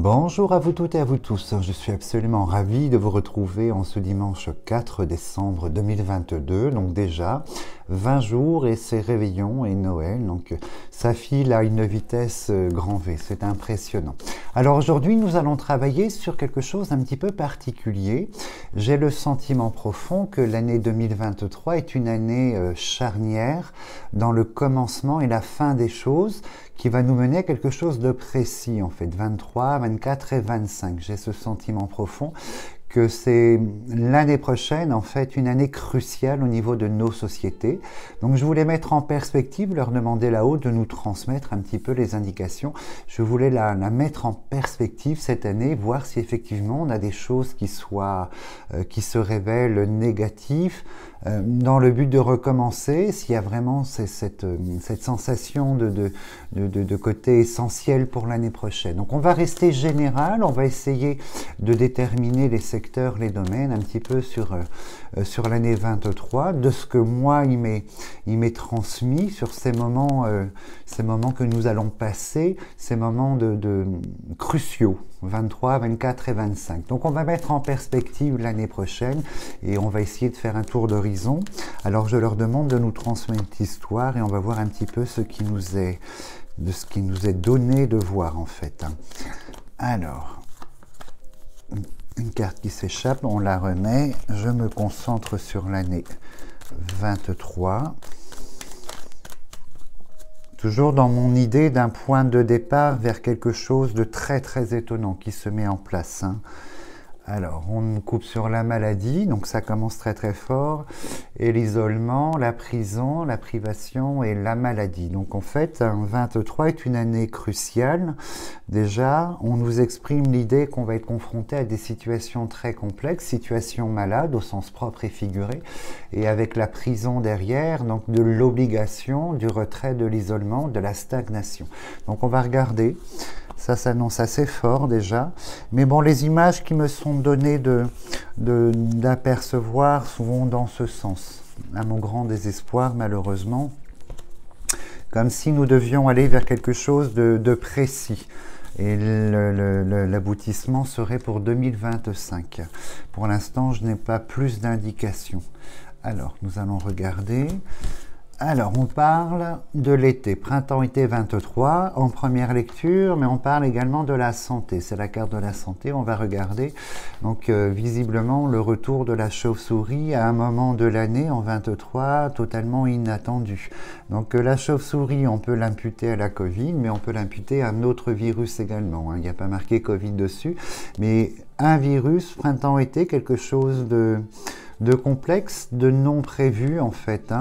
Bonjour à vous toutes et à vous tous, je suis absolument ravi de vous retrouver en ce dimanche 4 décembre 2022, donc déjà 20 jours et c'est réveillon et Noël, donc ça file à une vitesse grand V, c'est impressionnant. Alors aujourd'hui nous allons travailler sur quelque chose d'un petit peu particulier. J'ai le sentiment profond que l'année 2023 est une année charnière dans le commencement et la fin des choses, qui va nous mener à quelque chose de précis en fait, 23, 24 et 25. J'ai ce sentiment profond que c'est l'année prochaine en fait une année cruciale au niveau de nos sociétés. Donc je voulais mettre en perspective, leur demander là-haut de nous transmettre un petit peu les indications. Je voulais la mettre en perspective cette année, voir si effectivement on a des choses qui se révèlent négatives, dans le but de recommencer, s'il y a vraiment cette sensation de côté essentiel pour l'année prochaine. Donc on va rester général, on va essayer de déterminer les secteurs, les domaines un petit peu sur l'année 23, de ce que moi il m'est transmis sur ces moments que nous allons passer, ces moments de cruciaux, 23, 24 et 25. Donc on va mettre en perspective l'année prochaine et on va essayer de faire un tour d'horizon. Alors je leur demande de nous transmettre l'histoire et on va voir un petit peu ce qui nous est donné de voir en fait. Alors, une carte qui s'échappe, on la remet. Je me concentre sur l'année 23. Toujours dans mon idée d'un point de départ vers quelque chose de très très étonnant qui se met en place. Alors, on coupe sur la maladie, donc ça commence très très fort, et l'isolement, la prison, la privation et la maladie. Donc en fait, 23 est une année cruciale. Déjà, on nous exprime l'idée qu'on va être confronté à des situations très complexes, situations malades au sens propre et figuré, et avec la prison derrière, donc de l'obligation, du retrait, de l'isolement, de la stagnation. Donc on va regarder. Ça s'annonce assez fort déjà. Mais bon, les images qui me sont données d'apercevoir vont dans ce sens. À mon grand désespoir, malheureusement. Comme si nous devions aller vers quelque chose de précis. Et l'aboutissement serait pour 2025. Pour l'instant, je n'ai pas plus d'indications. Alors, nous allons regarder. Alors, on parle de l'été, printemps-été 23 en première lecture, mais on parle également de la santé. C'est la carte de la santé, on va regarder. Donc, visiblement, le retour de la chauve-souris à un moment de l'année en 23, totalement inattendu. Donc, la chauve-souris, on peut l'imputer à la Covid, mais on peut l'imputer à un autre virus également. Il n'y a pas marqué Covid dessus, mais un virus, printemps-été, quelque chose de complexe, de non prévu en fait.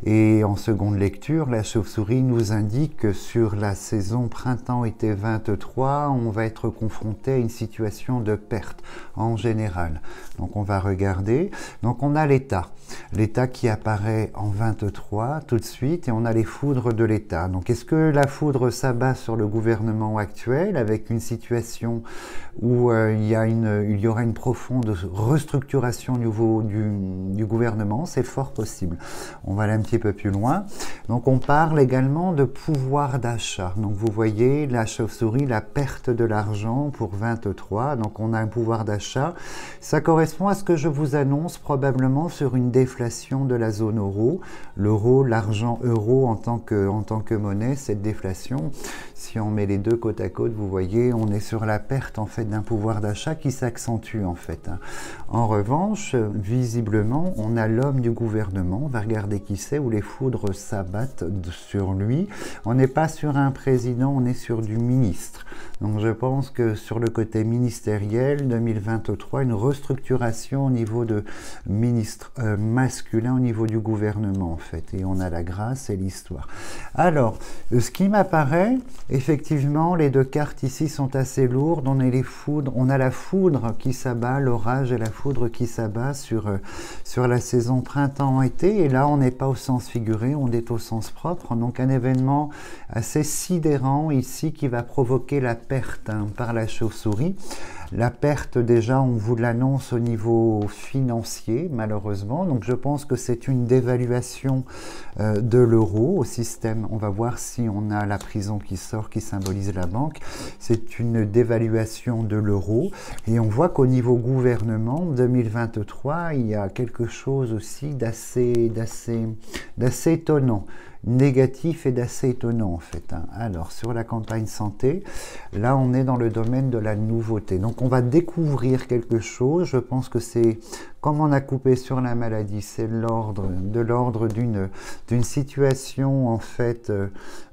Et en seconde lecture, la chauve-souris nous indique que sur la saison printemps-été 23, on va être confronté à une situation de perte en général. Donc on va regarder. Donc on a l'État. L'État qui apparaît en 23 tout de suite et on a les foudres de l'État. Donc est-ce que la foudre s'abat sur le gouvernement actuel avec une situation où il y aura une profonde restructuration au niveau du gouvernement? C'est fort possible. On va aller un petit peu plus loin. Donc on parle également de pouvoir d'achat. Donc vous voyez la chauve-souris, la perte de l'argent pour 23. Donc on a un pouvoir d'achat. Ça correspond à ce que je vous annonce probablement sur une déflation de la zone euro. L'euro, l'argent euro en tant que monnaie, cette déflation, si on met les deux côte à côte, vous voyez, on est sur la perte en fait d'un pouvoir d'achat qui s'accentue en fait. En revanche, visiblement, on a l'homme du gouvernement, on va regarder qui c'est, où les foudres s'abattent sur lui. On n'est pas sur un président, on est sur du ministre. Donc je pense que sur le côté ministériel, 2023, une restructuration au niveau de ministre masculin, au niveau du gouvernement en fait. Et on a la grâce et l'histoire. Alors, ce qui m'apparaît, effectivement, les deux cartes ici sont assez lourdes. On a la foudre qui s'abat, l'orage et la foudre qui s'abat sur la saison printemps-été. Et là, on n'est pas au sens figuré, on est au sens propre. Donc un événement assez sidérant ici qui va provoquer la perte par la chauve-souris. La perte, déjà, on vous l'annonce au niveau financier, malheureusement. Donc, je pense que c'est une dévaluation de l'euro au système. On va voir si on a la prison qui sort, qui symbolise la banque. C'est une dévaluation de l'euro. Et on voit qu'au niveau gouvernement, 2023, il y a quelque chose aussi d'assez étonnant, négatif et d'assez étonnant en fait. Alors sur la campagne santé, là on est dans le domaine de la nouveauté. Donc on va découvrir quelque chose. Je pense que c'est, comme on a coupé sur la maladie, c'est de l'ordre d'une situation en fait,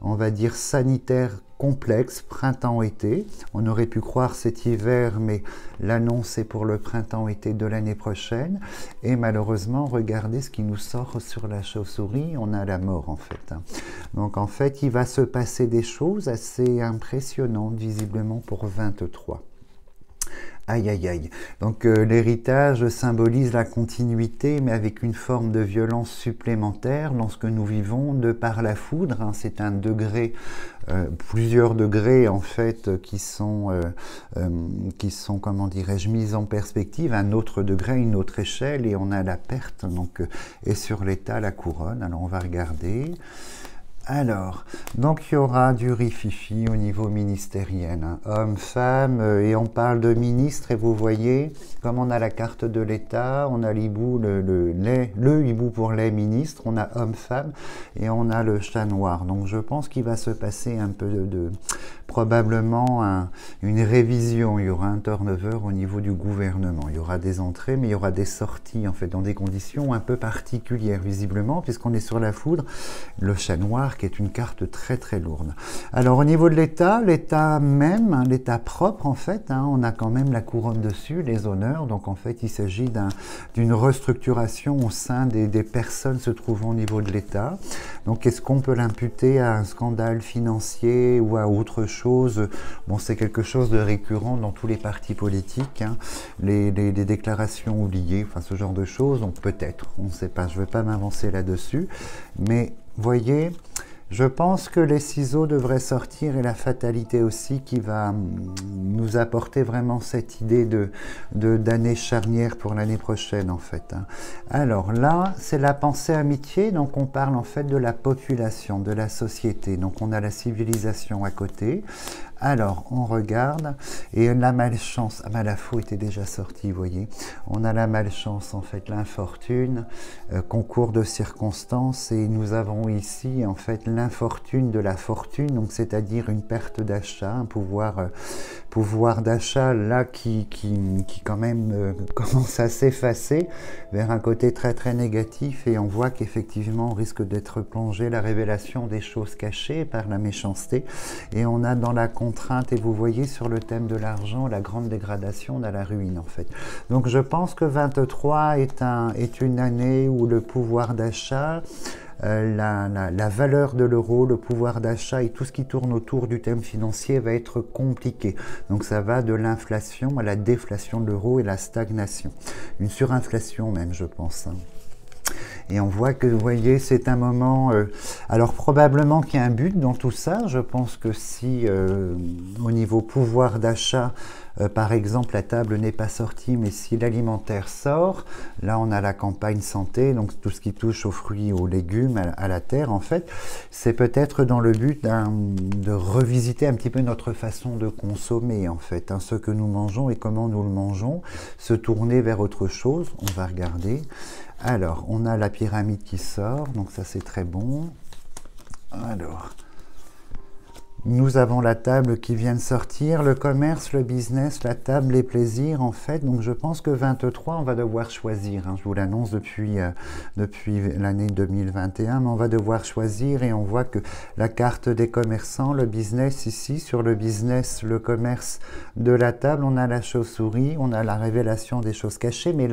on va dire sanitaire complexe, printemps-été. On aurait pu croire cet hiver, mais l'annonce est pour le printemps-été de l'année prochaine. Et malheureusement, regardez ce qui nous sort sur la chauve-souris, on a la mort en fait. Donc en fait, il va se passer des choses assez impressionnantes, visiblement pour 23. Aïe, aïe, aïe. Donc l'héritage symbolise la continuité, mais avec une forme de violence supplémentaire dans ce que nous vivons de par la foudre. C'est un degré, plusieurs degrés en fait, qui sont comment dirais-je, mis en perspective. Un autre degré, une autre échelle, et on a la perte, donc, et sur l'état, la couronne. Alors on va regarder. Alors, donc il y aura du rififi au niveau ministériel, hommes, femmes, et on parle de ministre, et vous voyez, comme on a la carte de l'État, on a l'hibou, le hibou pour les ministres, on a hommes, femmes, et on a le chat noir. Donc je pense qu'il va se passer un peu probablement une révision, il y aura un turnover au niveau du gouvernement, il y aura des entrées, mais il y aura des sorties, en fait, dans des conditions un peu particulières, visiblement, puisqu'on est sur la foudre, le chat noir, qui est une carte très très lourde. Alors au niveau de l'État, l'État même, l'État propre en fait, on a quand même la couronne dessus, les honneurs, donc en fait il s'agit d'une restructuration au sein des personnes se trouvant au niveau de l'État. Donc est-ce qu'on peut l'imputer à un scandale financier ou à autre chose? Bon, c'est quelque chose de récurrent dans tous les partis politiques, les déclarations oubliées, enfin ce genre de choses, donc peut-être, on ne sait pas, je ne vais pas m'avancer là-dessus, mais voyez, je pense que les ciseaux devraient sortir et la fatalité aussi qui va nous apporter vraiment cette idée d'année charnière pour l'année prochaine en fait. Alors là, c'est la pensée amitié, donc on parle en fait de la population, de la société. Donc on a la civilisation à côté. Alors, on regarde, et la malchance, ah ben la faux était déjà sortie, vous voyez. On a la malchance, en fait, l'infortune, concours de circonstances, et nous avons ici, en fait, l'infortune de la fortune, donc c'est-à-dire une perte d'achat, un pouvoir d'achat, là, qui quand même commence à s'effacer vers un côté très très négatif, et on voit qu'effectivement, on risque d'être plongé, la révélation des choses cachées par la méchanceté, et on a dans la contrainte, et vous voyez sur le thème de l'argent, la grande dégradation, on a la ruine en fait. Donc je pense que 23 est une année où le pouvoir d'achat, la valeur de l'euro, le pouvoir d'achat et tout ce qui tourne autour du thème financier va être compliqué. Donc ça va de l'inflation à la déflation de l'euro et la stagnation. Une surinflation même, je pense. Et on voit que, vous voyez, c'est un moment... alors probablement qu'il y a un but dans tout ça. Je pense que si, au niveau pouvoir d'achat, par exemple, la table n'est pas sortie, mais si l'alimentaire sort, là on a la campagne santé, donc tout ce qui touche aux fruits, aux légumes, à la terre, en fait, c'est peut-être dans le but de revisiter un petit peu notre façon de consommer, en fait, ce que nous mangeons et comment nous le mangeons, se tourner vers autre chose. On va regarder. Alors, on a la pyramide qui sort, donc ça c'est très bon. Alors, nous avons la table qui vient de sortir, le commerce, le business, la table, les plaisirs en fait. Donc je pense que 23, on va devoir choisir. Je vous l'annonce depuis l'année 2021, mais on va devoir choisir et on voit que la carte des commerçants, le business ici, sur le business, le commerce de la table, on a la chauve-souris, on a la révélation des choses cachées, mais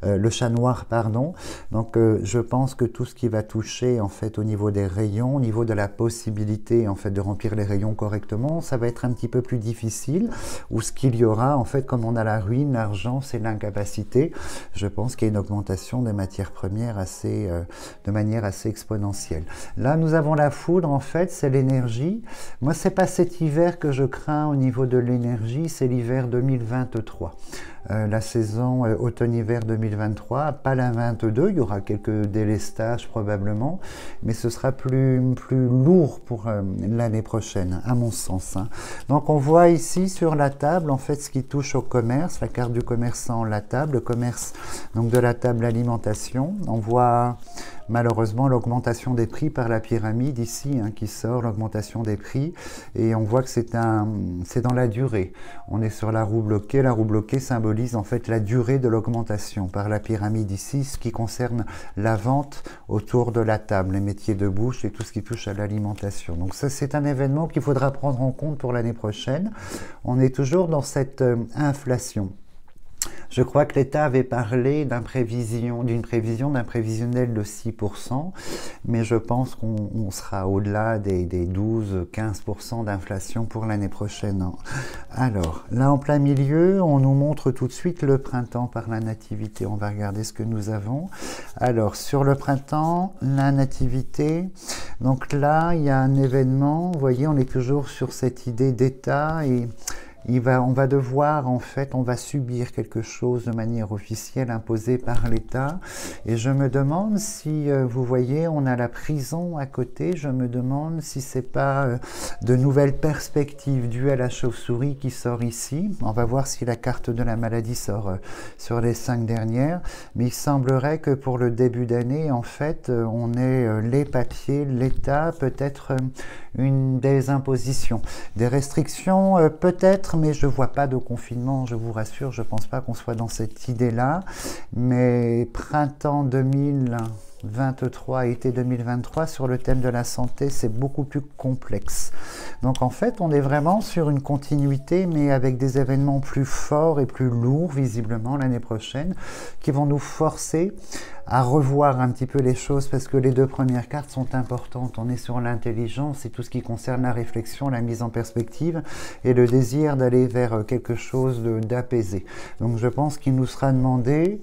le chat noir, pardon. Donc je pense que tout ce qui va toucher en fait au niveau des rayons, au niveau de la possibilité en fait de remplir les rayons correctement, ça va être un petit peu plus difficile. Ou ce qu'il y aura en fait, comme on a la ruine, l'argent, c'est l'incapacité. Je pense qu'il y a une augmentation des matières premières de manière assez exponentielle. Là, nous avons la foudre, en fait, c'est l'énergie. Moi, c'est pas cet hiver que je crains au niveau de l'énergie, c'est l'hiver 2023. La saison automne-hiver 2023, pas la 22, il y aura quelques délestages probablement, mais ce sera plus lourd pour l'année prochaine, à mon sens. Hein. Donc on voit ici sur la table, en fait, ce qui touche au commerce, la carte du commerçant, la table, le commerce donc de la table alimentation. On voit malheureusement l'augmentation des prix par la pyramide ici, hein, qui sort, l'augmentation des prix, et on voit que c'est dans la durée. On est sur la roue bloquée symbolise en fait la durée de l'augmentation par la pyramide ici, ce qui concerne la vente autour de la table, les métiers de bouche et tout ce qui touche à l'alimentation. Donc ça, c'est un événement qu'il faudra prendre en compte pour l'année prochaine. On est toujours dans cette inflation. Je crois que l'État avait parlé d'une prévision d'un prévisionnel de 6%, mais je pense qu'on sera au-delà des 12-15% d'inflation pour l'année prochaine. Alors, là en plein milieu, on nous montre tout de suite le printemps par la nativité. On va regarder ce que nous avons. Alors, sur le printemps, la nativité, donc là, il y a un événement, vous voyez, on est toujours sur cette idée d'État et on va devoir, en fait, on va subir quelque chose de manière officielle imposée par l'État. Et je me demande si, vous voyez, on a la prison à côté, je me demande si c'est pas de nouvelles perspectives dues à la chauve-souris qui sort ici. On va voir si la carte de la maladie sort sur les 5 dernières. Mais il semblerait que pour le début d'année, en fait, on ait les papiers, l'État, peut-être des impositions, des restrictions, peut-être, mais je ne vois pas de confinement, je vous rassure, je ne pense pas qu'on soit dans cette idée-là. Mais printemps 2023, été 2023, sur le thème de la santé, c'est beaucoup plus complexe. Donc en fait, on est vraiment sur une continuité, mais avec des événements plus forts et plus lourds, visiblement, l'année prochaine, qui vont nous forcer à revoir un petit peu les choses, parce que les 2 premières cartes sont importantes. On est sur l'intelligence et tout ce qui concerne la réflexion, la mise en perspective et le désir d'aller vers quelque chose d'apaisé. Donc je pense qu'il nous sera demandé,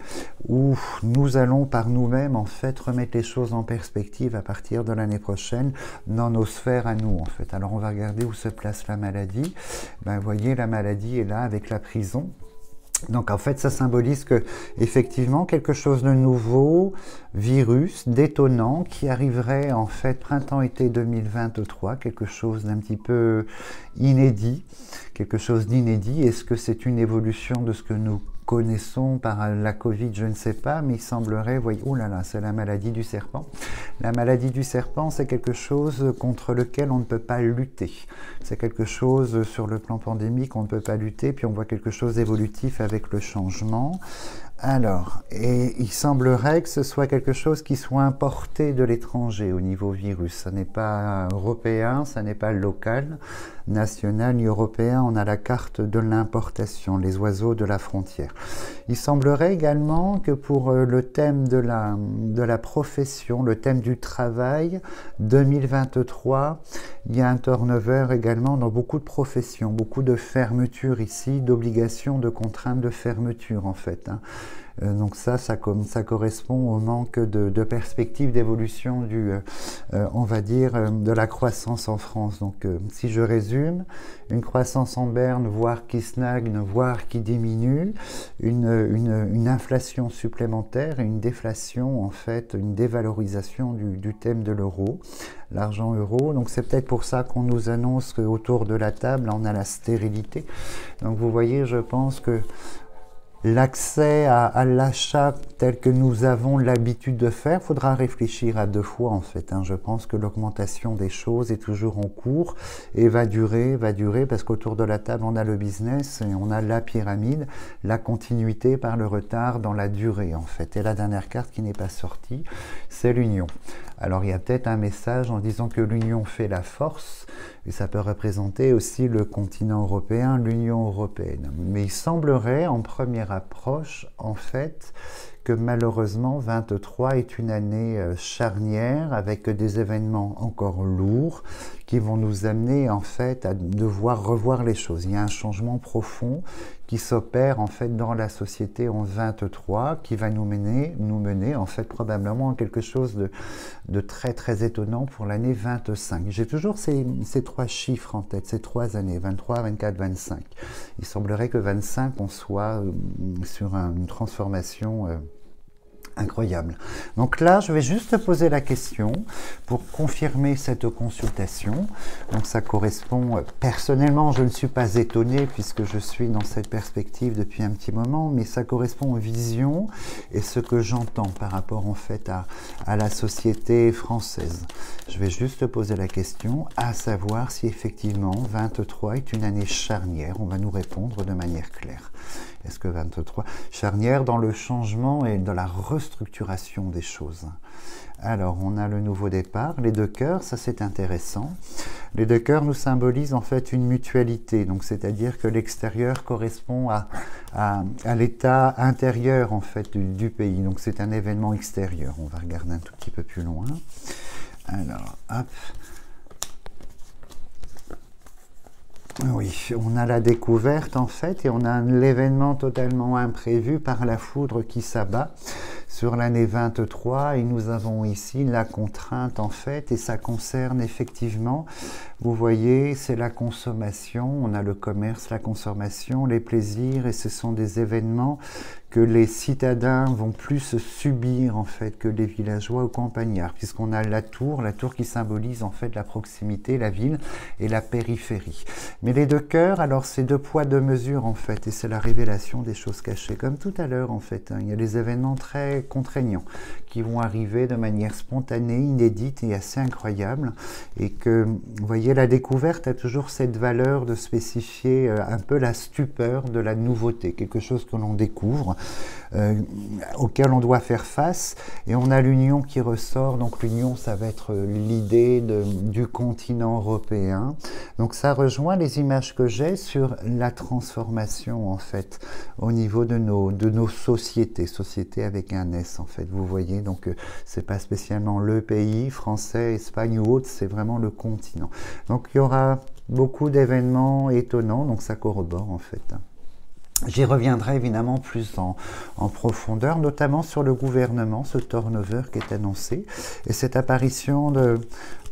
ou nous allons par nous-mêmes en fait remettre les choses en perspective à partir de l'année prochaine dans nos sphères à nous en fait. Alors on va regarder où se place la maladie. Ben, vous voyez, la maladie est là avec la prison. Donc en fait, ça symbolise que effectivement quelque chose de nouveau, virus, d'étonnant, qui arriverait en fait printemps-été 2023, quelque chose d'un petit peu inédit, quelque chose d'inédit. Est-ce que c'est une évolution de ce que nous connaissons par la Covid, je ne sais pas, mais il semblerait, voyez, oh là là, c'est la maladie du serpent. La maladie du serpent, c'est quelque chose contre lequel on ne peut pas lutter. C'est quelque chose sur le plan pandémique, on ne peut pas lutter, puis on voit quelque chose d'évolutif avec le changement. Alors, et il semblerait que ce soit quelque chose qui soit importé de l'étranger au niveau virus. Ça n'est pas européen, ça n'est pas local, national ni européen. On a la carte de l'importation, les oiseaux de la frontière. Il semblerait également que pour le thème de la profession, le thème du travail 2023, il y a un turnover également dans beaucoup de professions, beaucoup de fermetures ici, d'obligations, de contraintes de fermeture en fait. Hein. Donc ça correspond au manque de perspective d'évolution on va dire, de la croissance en France. Donc si je résume, une croissance en berne, voire qui stagne, voire qui diminue, une inflation supplémentaire et une déflation, en fait, une dévalorisation du thème de l'euro, l'argent euro. Donc c'est peut-être pour ça qu'on nous annonce qu'autour de la table, on a la stérilité. Donc vous voyez, je pense que l'accès à l'achat tel que nous avons l'habitude de faire, il faudra réfléchir à 2 fois en fait. Hein. Je pense que l'augmentation des choses est toujours en cours et va durer parce qu'autour de la table on a le business et on a la pyramide, la continuité par le retard dans la durée en fait. Et la dernière carte qui n'est pas sortie, c'est l'union. Alors il y a peut-être un message en disant que l'union fait la force, et ça peut représenter aussi le continent européen, l'Union européenne. Mais il semblerait en première approche, en fait, que malheureusement 23 est une année charnière avec des événements encore lourds qui vont nous amener en fait à devoir revoir les choses. Il y a un changement profond qui s'opère en fait dans la société en 23 qui va nous mener en fait probablement à quelque chose de très très étonnant pour l'année 25. J'ai toujours ces trois chiffres en tête, ces 3 années, 23, 24, 25. Il semblerait que 25 on soit sur une transformation incroyable. Donc là, je vais juste poser la question pour confirmer cette consultation. Donc ça correspond, personnellement, je ne suis pas étonné puisque je suis dans cette perspective depuis un petit moment, mais ça correspond aux visions et ce que j'entends par rapport en fait à la société française. Je vais juste poser la question, à savoir si effectivement 23 est une année charnière. On va nous répondre de manière claire. Est-ce que 23, charnière dans le changement et dans la restructuration des choses. Alors, on a le nouveau départ, les 2 cœurs, ça c'est intéressant. Les 2 cœurs nous symbolisent en fait une mutualité, donc c'est-à-dire que l'extérieur correspond à l'état intérieur en fait du pays, donc c'est un événement extérieur. On va regarder un tout petit peu plus loin. Alors, hop. Oui, on a la découverte en fait et on a l'événement totalement imprévu par la foudre qui s'abat sur l'année 23 et nous avons ici la contrainte en fait et ça concerne effectivement, vous voyez, c'est la consommation, on a le commerce, la consommation, les plaisirs et ce sont des événements que les citadins vont plus subir en fait que les villageois ou campagnards, puisqu'on a la tour qui symbolise en fait la proximité, la ville et la périphérie. Mais les 2 cœurs, alors c'est 2 poids 2 mesures en fait, et c'est la révélation des choses cachées, comme tout à l'heure en fait. Il y a des événements très contraignants qui vont arriver de manière spontanée, inédite et assez incroyable, et que, vous voyez, la découverte a toujours cette valeur de spécifier un peu la stupeur de la nouveauté, quelque chose que l'on découvre, auquel on doit faire face, et on a l'union qui ressort, donc l'union ça va être l'idée du continent européen, donc ça rejoint les images que j'ai sur la transformation en fait, au niveau de nos sociétés avec un S en fait, vous voyez, donc c'est pas spécialement le pays, français, Espagne ou autre, c'est vraiment le continent. Donc il y aura beaucoup d'événements étonnants, donc ça corrobore en fait. J'y reviendrai évidemment plus en profondeur, notamment sur le gouvernement, ce turnover qui est annoncé, et cette apparition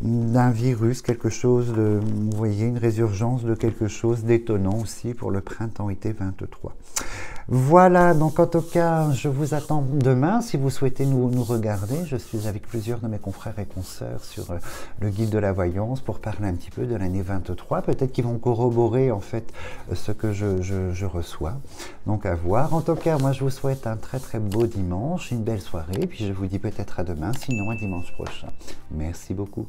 d'un virus, quelque chose de, vous voyez, une résurgence de quelque chose d'étonnant aussi pour le printemps été 23. Voilà, donc en tout cas, je vous attends demain si vous souhaitez nous regarder. Je suis avec plusieurs de mes confrères et consoeurs sur le guide de la voyance pour parler un petit peu de l'année 23. Peut-être qu'ils vont corroborer en fait ce que je reçois. Donc à voir. En tout cas, moi je vous souhaite un très très beau dimanche, une belle soirée. Puis je vous dis peut-être à demain, sinon à dimanche prochain. Merci beaucoup.